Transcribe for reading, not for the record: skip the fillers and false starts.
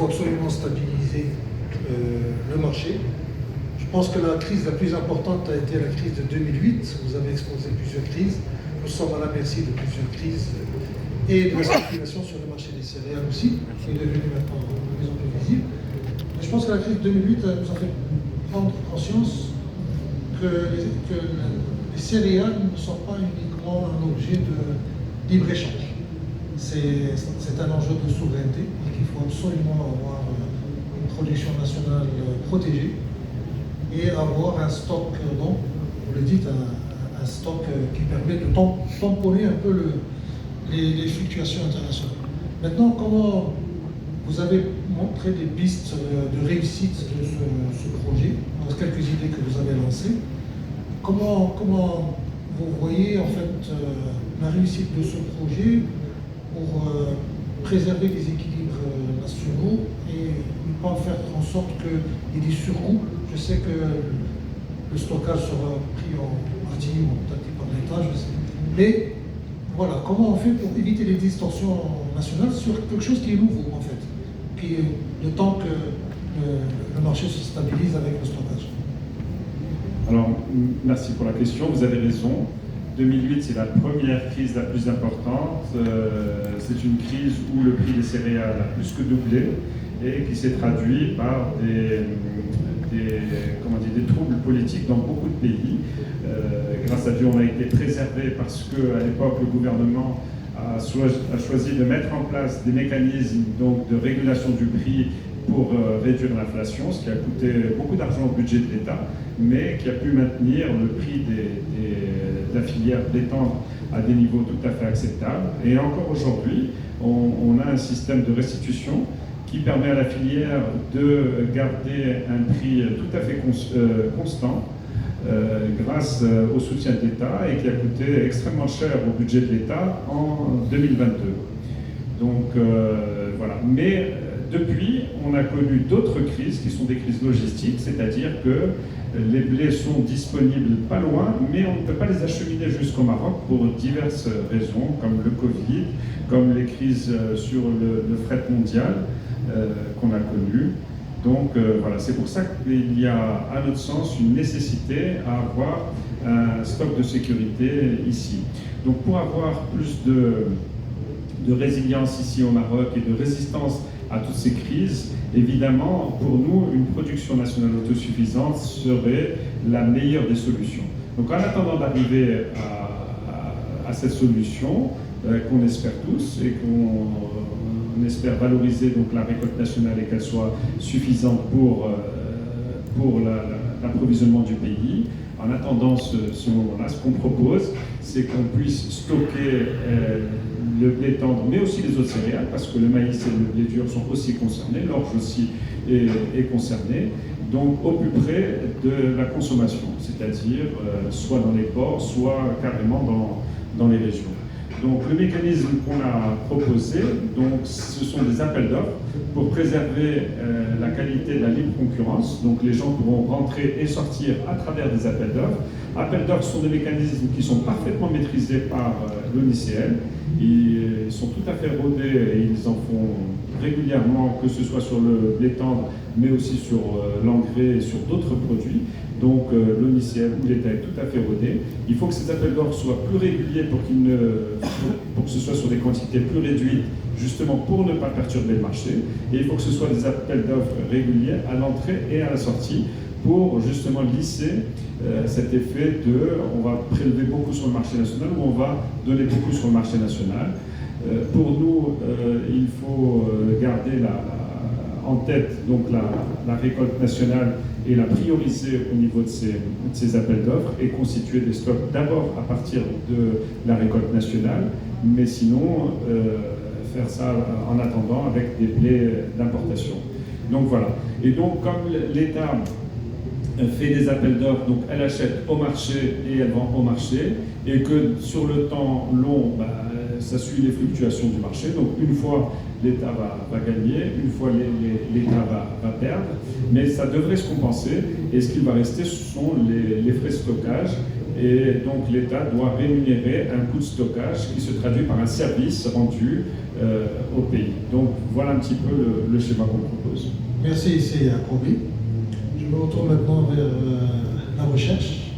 faut absolument stabiliser le marché. Je pense que la crise la plus importante a été la crise de 2008. Vous avez exposé plusieurs crises. Nous sommes à la merci de plusieurs crises et de la spéculation sur le marché des céréales aussi, qui est devenue maintenant de plus en plus visible. Mais je pense que la crise de 2008 nous a fait prendre conscience que les céréales ne sont pas uniquement un objet de libre-échange. C'est un enjeu de souveraineté et qu'il faut absolument avoir une production nationale protégée et avoir un stock, donc, vous le dites, un stock qui permet de tamponner un peu les fluctuations internationales. Maintenant, comment vous avez montré des pistes de réussite de ce projet, quelques idées que vous avez lancées. Comment vous voyez en fait la réussite de ce projet pour préserver les équilibres nationaux et ne pas faire en sorte qu'il y ait des surcoûts? Je sais que le stockage sera pris en partie ou peut-être par l'État, je sais. Mais voilà, comment on fait pour éviter les distorsions nationales sur quelque chose qui est nouveau en fait, qui est le temps que le marché se stabilise avec le stockage? Alors, merci pour la question, vous avez raison. 2008, c'est la première crise la plus importante. C'est une crise où le prix des céréales a plus que doublé et qui s'est traduit par des troubles politiques dans beaucoup de pays. Grâce à Dieu, on a été préservé parce qu'à l'époque, le gouvernement a choisi de mettre en place des mécanismes donc, de régulation du prix pour réduire l'inflation, ce qui a coûté beaucoup d'argent au budget de l'État, mais qui a pu maintenir le prix de la filière d'étendre à des niveaux tout à fait acceptables. Et encore aujourd'hui, on a un système de restitution qui permet à la filière de garder un prix tout à fait constant grâce au soutien de l'État et qui a coûté extrêmement cher au budget de l'État en 2022. Donc voilà. Mais depuis, on a connu d'autres crises qui sont des crises logistiques, c'est-à-dire que les blés sont disponibles pas loin, mais on ne peut pas les acheminer jusqu'au Maroc pour diverses raisons, comme le Covid, comme les crises sur le fret mondial qu'on a connues. Donc voilà, c'est pour ça qu'il y a, à notre sens, une nécessité à avoir un stock de sécurité ici. Donc pour avoir plus de résilience ici au Maroc et de résistance à toutes ces crises, évidemment, pour nous, une production nationale autosuffisante serait la meilleure des solutions. Donc en attendant d'arriver à cette solution, qu'on espère tous et qu'on espère valoriser donc, la récolte nationale et qu'elle soit suffisante pour l'approvisionnement du pays, en attendant ce moment-là, ce qu'on propose, c'est qu'on puisse stocker le blé tendre, mais aussi les autres céréales, parce que le maïs et le blé dur sont aussi concernés, l'orge aussi est concerné, donc au plus près de la consommation, c'est-à-dire soit dans les ports, soit carrément dans les régions. Donc le mécanisme qu'on a proposé, donc, ce sont des appels d'offres pour préserver la qualité de la libre concurrence. Donc les gens pourront rentrer et sortir à travers des appels d'offres. Appels d'offres sont des mécanismes qui sont parfaitement maîtrisés par l'ONICL. Ils sont tout à fait rodés et ils en font régulièrement, que ce soit sur le blé tendre, mais aussi sur l'engrais et sur d'autres produits. Donc l'ONICL ou l'État est tout à fait rodé. Il faut que ces appels d'offres soient plus réguliers pour que ce soit sur des quantités plus réduites, justement pour ne pas perturber le marché. Et il faut que ce soit des appels d'offres réguliers à l'entrée et à la sortie pour justement lisser cet effet on va prélever beaucoup sur le marché national ou on va donner beaucoup sur le marché national. Pour nous, il faut garder en tête donc la récolte nationale et la prioriser au niveau de ces appels d'offres et constituer des stocks d'abord à partir de la récolte nationale, mais sinon faire ça en attendant avec des blés d'importation. Donc voilà. Et donc comme l'État fait des appels d'offres, donc elle achète au marché et elle vend au marché, et que sur le temps long, ça suit les fluctuations du marché. Donc une fois l'État va gagner, une fois l'État va perdre, mais ça devrait se compenser, et ce qui va rester, ce sont les frais de stockage, et donc l'État doit rémunérer un coût de stockage qui se traduit par un service rendu au pays. Donc voilà un petit peu le schéma qu'on propose. Merci, c'est Yacoubi. Je me retourne maintenant vers la recherche.